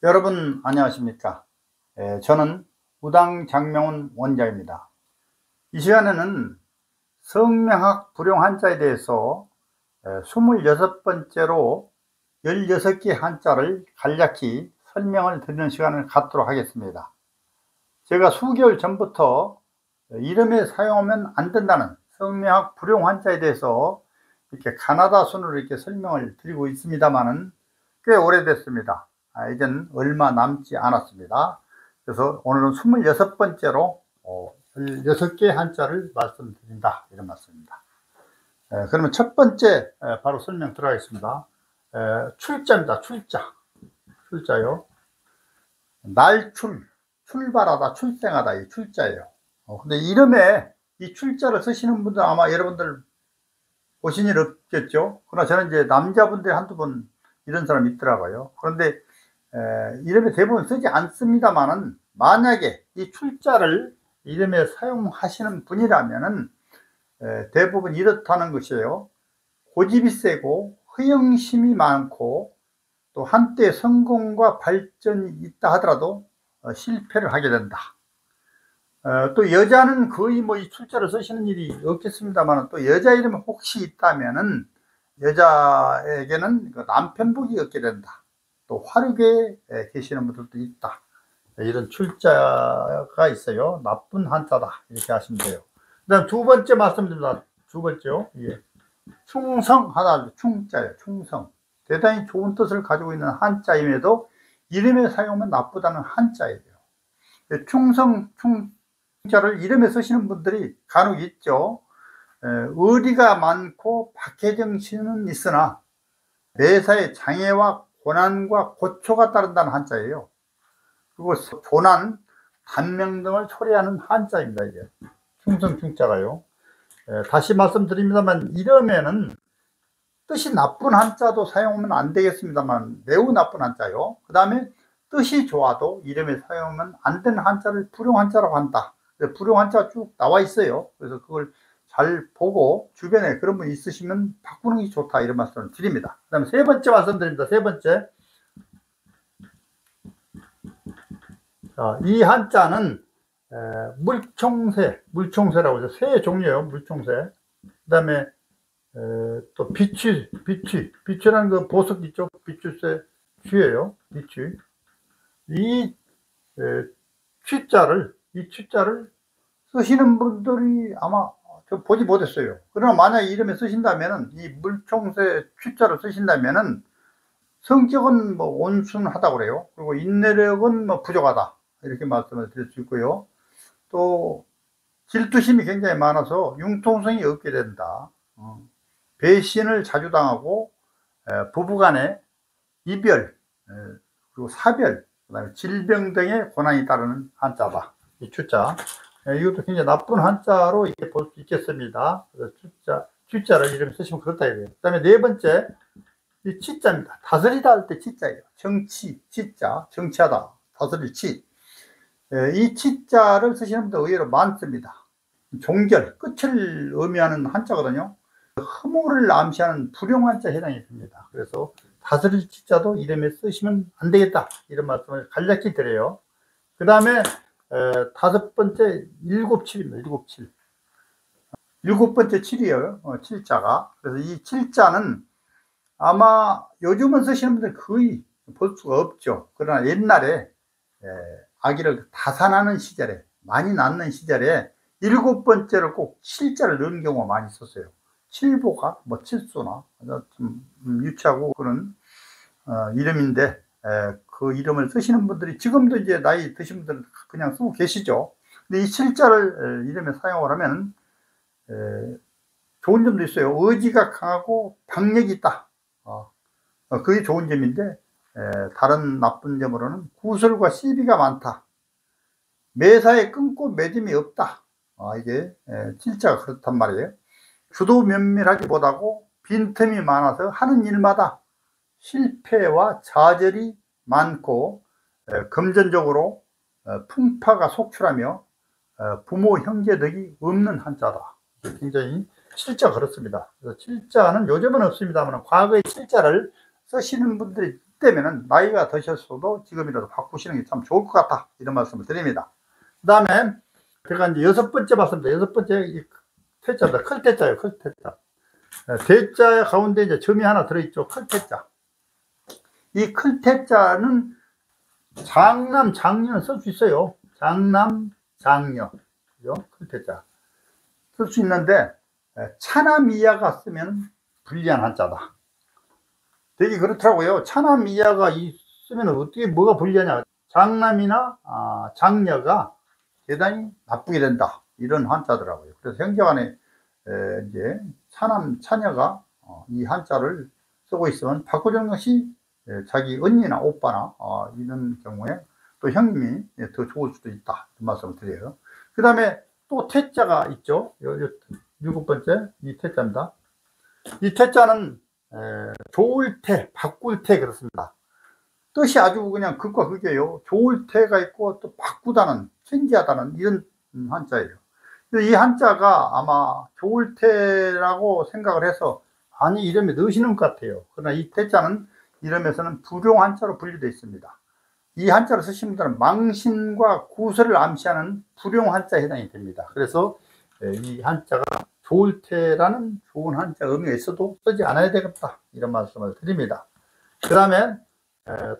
여러분 안녕하십니까? 저는 우당 장명훈 원장입니다. 이 시간에는 성명학 불용 한자에 대해서 26번째로 16개 한자를 간략히 설명을 드리는 시간을 갖도록 하겠습니다. 제가 수개월 전부터 이름에 사용하면 안 된다는 성명학 불용 한자에 대해서 이렇게 가나다 순으로 이렇게 설명을 드리고 있습니다만은 꽤 오래됐습니다. 이제는 얼마 남지 않았습니다. 그래서 오늘은 26번째로 16개 한자를 말씀드린다, 이런 말씀입니다. 그러면 첫 번째 바로 설명 들어가겠습니다. 출자입니다. 출자요. 날출, 출발하다, 출생하다, 이 출자예요. 근데 이름에 이 출자를 쓰시는 분들 아마 여러분들 보신 일 없겠죠. 그러나 저는 이제 남자분들이 한두 번 이런 사람이 있더라고요. 그런데 이름에 대부분 쓰지 않습니다만은, 만약에 이 출자를 이름에 사용하시는 분이라면은 대부분 이렇다는 것이에요. 고집이 세고 허영심이 많고 또 한때 성공과 발전이 있다 하더라도 실패를 하게 된다. 또 여자는 거의 뭐 이 출자를 쓰시는 일이 없겠습니다만, 또 여자 이름이 혹시 있다면은 여자에게는 남편복이 얻게 된다. 또 화력에 계시는 분들도 있다. 이런 출자가 있어요. 나쁜 한자다, 이렇게 하시면 돼요. 그 다음 두 번째 말씀드립니다. 두 번째요. 예. 충성하다, 충자예요. 충성. 대단히 좋은 뜻을 가지고 있는 한자임에도 이름에 사용하면 나쁘다는 한자예요. 충자를 이름에 쓰시는 분들이 간혹 있죠. 의리가 많고 박해정신은 있으나 매사에 장애와 고난과 고초가 따른다는 한자예요. 그리고 조난, 단명 등을 초래하는 한자입니다. 이게 충성 충자가요. 다시 말씀드립니다만, 이름에는 뜻이 나쁜 한자도 사용하면 안 되겠습니다만, 매우 나쁜 한자요. 그 다음에 뜻이 좋아도 이름에 사용하면 안 되는 한자를 불용 한자라고 한다. 불용 한자가 쭉 나와 있어요. 그래서 그걸 잘 보고 주변에 그런 분 있으시면 바꾸는 게 좋다, 이런 말씀을 드립니다. 그 다음에 세 번째 말씀드립니다. 세 번째. 자, 이 한자는 물총새라고 해서 새의 종류예요. 물총새. 그 다음에 또 비추라는 그 보석 있죠. 비추새 쥐예요. 비추. 이 취자를 쓰시는 분들이 아마 저 보지 못했어요. 그러나 만약 이름에 쓰신다면은, 이 물총새 취자를 쓰신다면은 성격은 뭐 온순하다고 그래요. 그리고 인내력은 뭐 부족하다, 이렇게 말씀을 드릴 수 있고요. 또 질투심이 굉장히 많아서 융통성이 없게 된다. 배신을 자주 당하고 부부간의 이별, 그리고 사별, 그다음에 질병 등의 고난이 따르는 한자다. 이 출자. 이것도 굉장히 나쁜 한자로 이렇게 볼 수 있겠습니다. 그래서 출자를 이름에 쓰시면 그렇다 이거예요. 그 다음에 네 번째, 이 치자입니다. 다스리다 할 때 치자예요. 정치, 치자, 정치하다, 다스릴 치. 이 치자를 쓰시는 분들 의외로 많습니다. 종결, 끝을 의미하는 한자거든요. 허물을 암시하는 불용 한자 해당이 됩니다. 그래서 다스릴 치자도 이름에 쓰시면 안 되겠다, 이런 말씀을 간략히 드려요. 그 다음에 다섯 번째, 일곱칠입니다. 일곱 번째 칠이에요. 칠자가. 그래서 이 칠자는 아마 요즘은 쓰시는 분들 거의 볼 수가 없죠. 그러나 옛날에 아기를 다산하는 시절에, 많이 낳는 시절에 일곱 번째를 꼭 칠자를 넣는 경우가 많이 있었어요. 칠보가 뭐 칠수나 좀 유치하고 그런 이름인데, 그 이름을 쓰시는 분들이 지금도 이제 나이 드신 분들은 그냥 쓰고 계시죠. 근데 이 칠자를 이름에 사용을 하면 좋은 점도 있어요. 의지가 강하고 박력이 있다. 그게 좋은 점인데, 다른 나쁜 점으로는 구설과 시비가 많다. 매사에 끊고 매짐이 없다. 이게 칠자가 그렇단 말이에요. 주도 면밀하기보다고 빈틈이 많아서 하는 일마다 실패와 좌절이 많고 금전적으로 풍파가 속출하며 부모 형제 덕이 없는 한자다. 굉장히 칠자가 그렇습니다. 그래서 칠자는 요즘은 없습니다만, 과거에 칠자를 쓰시는 분들이 되면은 나이가 드셨어도 지금이라도 바꾸시는 게 참 좋을 것 같다, 이런 말씀을 드립니다. 그 다음에 제가 이제 6번째 봤습니다. 6번째 이 태자입니다. 클태자예요. 클태자. 대자 가운데 이제 점이 하나 들어있죠. 클태자. 이 클태자는 장남, 장녀는 쓸 수 있어요. 장남, 장녀. 그죠? 클태자. 쓸 수 있는데, 차남 이하가 쓰면 불리한 한자다. 되게 그렇더라고요. 차남 이하가 쓰면 어떻게, 뭐가 불리하냐. 장남이나 장녀가 대단히 나쁘게 된다, 이런 한자더라고요. 그래서 형제간에 이제 차남, 차녀가 이 한자를 쓰고 있으면 바꿔주는 것이 자기 언니나 오빠나 이런 경우에 또 형님이 더 좋을 수도 있다, 이 말씀을 드려요. 그 다음에 또 태자가 있죠. 7번째 이 태자입니다. 이 태자는 좋을 태, 바꿀 태, 그렇습니다. 뜻이 아주 그냥 극과 극이에요. 좋을 태가 있고 또 바꾸다는, 천지하다는 이런 한자예요. 이 한자가 아마 좋을 태라고 생각을 해서 아니 이름에 넣으시는 것 같아요. 그러나 이 태자는 이름에서는 불용 한자로 분류되어 있습니다. 이 한자를 쓰신 분들은 망신과 구설을 암시하는 불용 한자에 해당이 됩니다. 그래서 이 한자가 좋을 태라는 좋은 한자 의미가 있어도 쓰지 않아야 되겠다, 이런 말씀을 드립니다. 그 다음에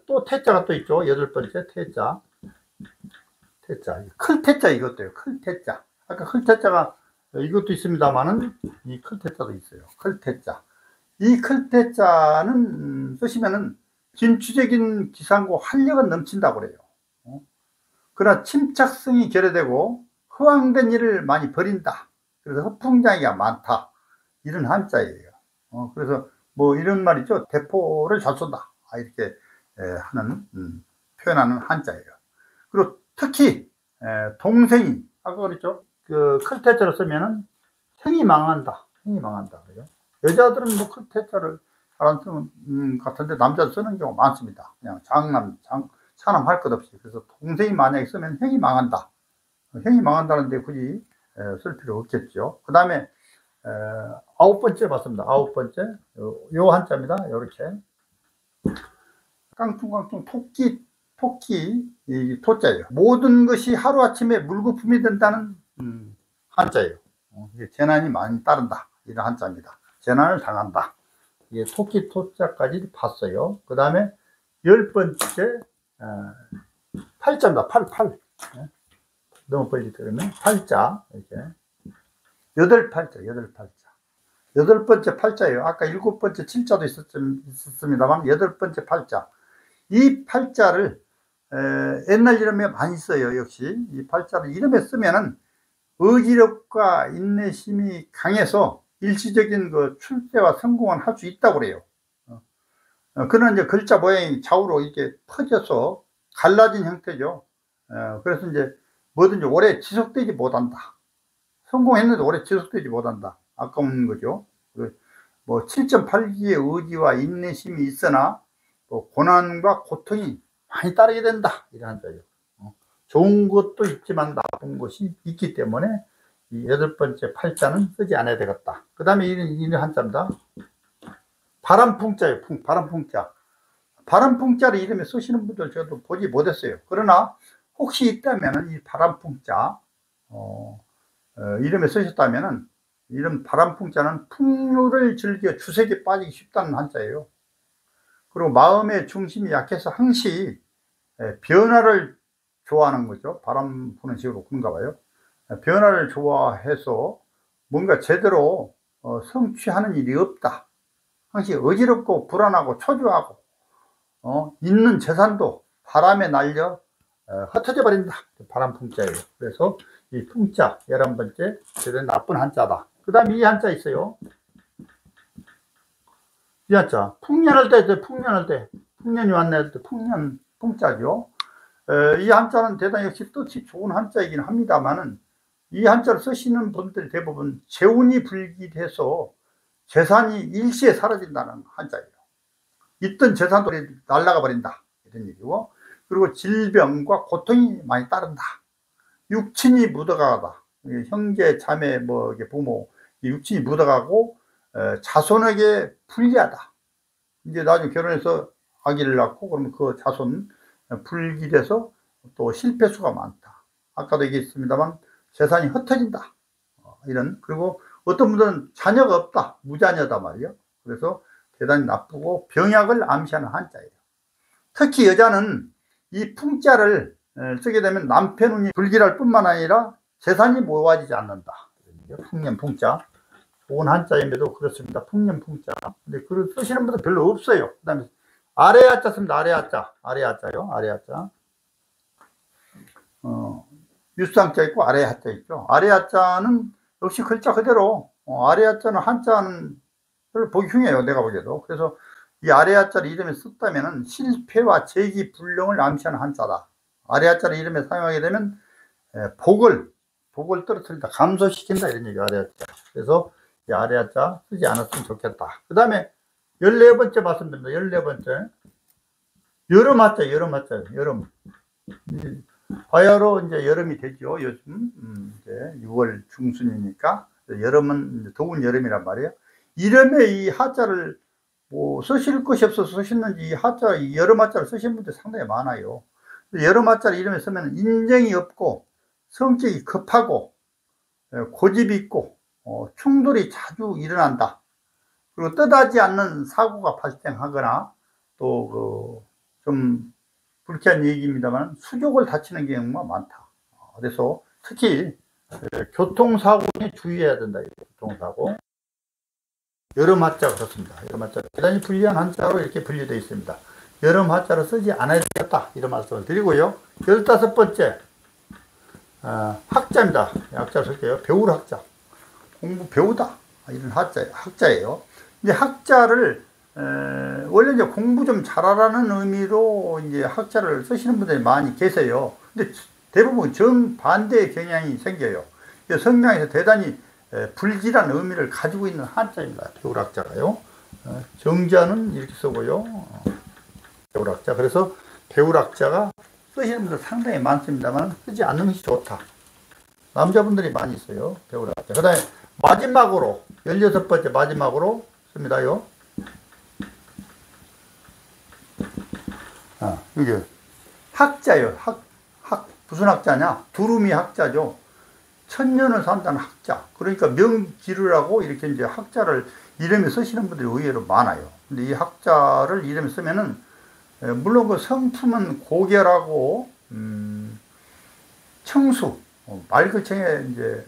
또 태자가 또 있죠. 8번째 태자. 태자. 클태자, 이것도요. 클태자. 아까 클태자가 이것도 있습니다만은 이 클태자도 있어요. 클태자. 이 클태자는 쓰시면은 진취적인 기상고 활력은 넘친다고 그래요. 그러나 침착성이 결여되고 허황된 일을 많이 벌인다. 그래서 허풍장이가 많다, 이런 한자예요. 그래서 뭐 이런 말이죠. 대포를 잘 쏜다, 이렇게 하는 표현하는 한자예요. 그리고 특히 동생이, 아까 그랬죠. 그 클태자를 쓰면은 형이 망한다, 형이 망한다 그래요. 여자들은 뭐 클태자를 잘 안 쓰는 같은데 남자들 쓰는 경우가 많습니다. 그냥 장남, 차남 할 것 없이. 그래서 동생이 만약에 쓰면 형이 망한다, 형이 망한다는데 굳이 쓸 필요 없겠죠. 그 다음에 9번째 봤습니다. 9번째 요 한자입니다. 요렇게 깡충깡충 토끼 이 토자예요. 모든 것이 하루아침에 물거품이 된다는 한자예요. 재난이 많이 따른다, 이런 한자입니다. 재난을 당한다. 이게 토끼 토자까지 봤어요. 그 다음에 10번째 팔자입니다. 팔. 너무 빨리 들으면 팔자, 이렇게 8팔자. 8번째 팔자예요. 아까 7번째 7자도 있었습니다만 8번째 팔자. 이 팔자를 옛날 이름에 많이 써요. 역시 이 팔자를 이름에 쓰면은 의지력과 인내심이 강해서 일시적인 그 출세와 성공은 할 수 있다고 그래요. 그는 이제 글자 모양이 좌우로 이렇게 퍼져서 갈라진 형태죠. 그래서 이제 뭐든지 오래 지속되지 못한다. 성공했는데 오래 지속되지 못한다. 아까운 거죠. 뭐 7.8기의 의지와 인내심이 있으나 또 고난과 고통이 많이 따르게 된다, 이런 한자예요. 좋은 것도 있지만 나쁜 것이 있기 때문에 이 8번째 팔자는 쓰지 않아야 되겠다. 그 다음에 이런 한자입니다. 바람풍자예요. 바람풍자. 바람풍자를 이름에 쓰시는 분들 저도 보지 못했어요. 그러나 혹시 있다면 이 바람풍자 이름에 쓰셨다면은, 이런 바람풍자는 풍류를 즐겨 주색에 빠지기 쉽다는 한자예요. 그리고 마음의 중심이 약해서 항시 변화를 좋아하는 거죠. 바람 부는 식으로 그런가 봐요. 변화를 좋아해서 뭔가 제대로 성취하는 일이 없다. 항시 어지럽고 불안하고 초조하고 있는 재산도 바람에 날려 흩어져 버린다. 바람풍자예요. 그래서 이 풍자 11번째 대단히 나쁜 한자다. 그 다음에 이 한자 있어요. 이 한자 풍년할 때, 풍년이 왔네 할 때 풍년 풍자죠. 이 한자는 대단히 역시 뜻이 좋은 한자이긴 합니다만은, 이 한자를 쓰시는 분들이 대부분 재운이 불길해서 재산이 일시에 사라진다는 한자예요. 있던 재산도 날아가 버린다, 이런 얘기고, 그리고 질병과 고통이 많이 따른다. 육친이 묻어가다. 형제, 자매, 뭐 부모, 육친이 묻어가고 자손에게 불리하다. 이제 나중에 결혼해서 아기를 낳고 그러면 그 자손 불길해서 또 실패수가 많다. 아까도 얘기했습니다만 재산이 흩어진다. 이런, 그리고 어떤 분들은 자녀가 없다. 무자녀다 말이에요. 그래서 대단히 나쁘고 병약을 암시하는 한자예요. 특히 여자는 이 풍자를 쓰게 되면 남편 운이 불길할 뿐만 아니라 재산이 모아지지 않는다. 풍년 풍자. 좋은 한자임에도 그렇습니다. 풍년 풍자. 근데 그걸 쓰시는 분들 별로 없어요. 그 다음에 아래 하자 씁니다. 아래 하자. 아래 하자요. 아래 하자. 유쌍자 있고 아래 하자 있죠. 아래 하자는 역시 글자 그대로 아래 하자는 한자는 별로 보기 흉해요. 내가 보기에도. 그래서 이 아래 하자를 이름에 썼다면 실패와 재기 불령을 암시하는 한자다. 아래 하자를 이름에 사용하게 되면 복을 떨어뜨린다, 감소시킨다, 이런 얘기가 아래 하자. 그래서 이 아래 하자 쓰지 않았으면 좋겠다. 그 다음에 14번째 말씀드립니다. 14번째 여름 하자. 여름. 화야로 이제 여름이 되죠. 요즘 이제 6월 중순이니까 여름은 이제 더운 여름이란 말이에요. 이름에 이 하자를 뭐 쓰실 것이 없어서 쓰시는지 이 하자, 이 여름 하자를 쓰시는 분들이 상당히 많아요. 여름 하자를 이름에 쓰면 인정이 없고 성격이 급하고 고집이 있고 충돌이 자주 일어난다. 그리고 뜻하지 않는 사고가 발생하거나 또 좀 불쾌한 얘기입니다만 수족을 다치는 경우가 많다. 그래서 특히 교통사고에 주의해야 된다. 교통사고. 여름 하자가 그렇습니다. 여름 하자 대단히 불리한 한자로 이렇게 분류되어 있습니다. 여름 하자로 쓰지 않아야 되겠다, 이런 말씀을 드리고요. 15번째 학자입니다. 학자를 쓸게요. 배울 학자. 공부 배우다, 이런 학자예요. 이제 학자를 원래 이제 공부 좀 잘하라는 의미로 이제 학자를 쓰시는 분들이 많이 계세요. 근데 대부분 정반대의 경향이 생겨요. 성명에서 대단히 불길한 의미를 가지고 있는 한자입니다. 배울 학자가요. 정자는 이렇게 쓰고요. 배울 학자. 그래서 배울 학자가 쓰시는 분들 상당히 많습니다만 쓰지 않는 것이 좋다. 남자분들이 많이 있어요. 배울 학자. 그 다음에 마지막으로 16번째 마지막으로 씁니다요. 이게 학자요. 무슨 학자냐? 두루미 학자죠. 천년을 산다는 학자. 그러니까 명기르라고 이렇게 이제 학자를 이름에 쓰시는 분들이 의외로 많아요. 근데 이 학자를 이름에 쓰면은 물론 그 성품은 고결하고 청수, 말글청에 이제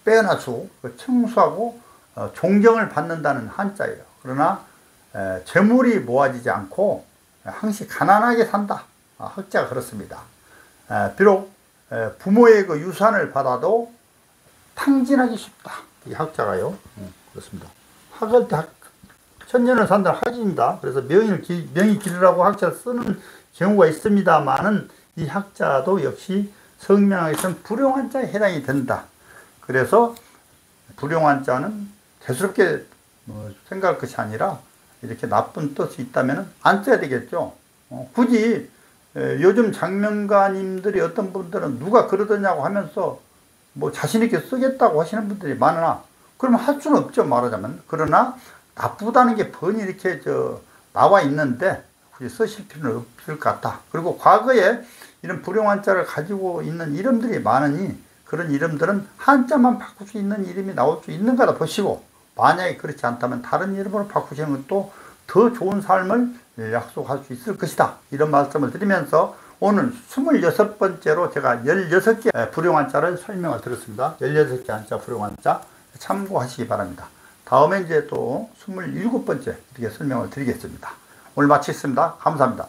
빼어나수, 청수하고 존경을 받는다는 한자예요. 그러나 재물이 모아지지 않고 항시 가난하게 산다. 학자가 그렇습니다. 비록 부모의 그 유산을 받아도 탕진하기 쉽다. 이 학자가요. 그렇습니다. 학을 천년을 산다는 학입니다. 그래서 명이 기르라고 학자를 쓰는 경우가 있습니다만은 이 학자도 역시 성명에서는 불용한자에 해당이 된다. 그래서 불용한자는 대수롭게 생각할 것이 아니라 이렇게 나쁜 뜻이 있다면 안 써야 되겠죠. 굳이 요즘 장명가님들이 어떤 분들은 누가 그러더냐고 하면서 뭐 자신있게 쓰겠다고 하시는 분들이 많으나 그러면 할 수는 없죠, 말하자면. 그러나 나쁘다는 게 뻔히 이렇게 나와 있는데 굳이 쓰실 필요는 없을 것 같다. 그리고 과거에 이런 불용한자를 가지고 있는 이름들이 많으니 그런 이름들은 한자만 바꿀 수 있는 이름이 나올 수 있는가다 보시고, 만약에 그렇지 않다면 다른 이름으로 바꾸시는 것도 더 좋은 삶을 약속할 수 있을 것이다. 이런 말씀을 드리면서 오늘 26번째로 제가 16개 불용한자를 설명을 드렸습니다. 16개 한자 불용한자 참고하시기 바랍니다. 다음에 이제 또 27번째 이렇게 설명을 드리겠습니다. 오늘 마치겠습니다. 감사합니다.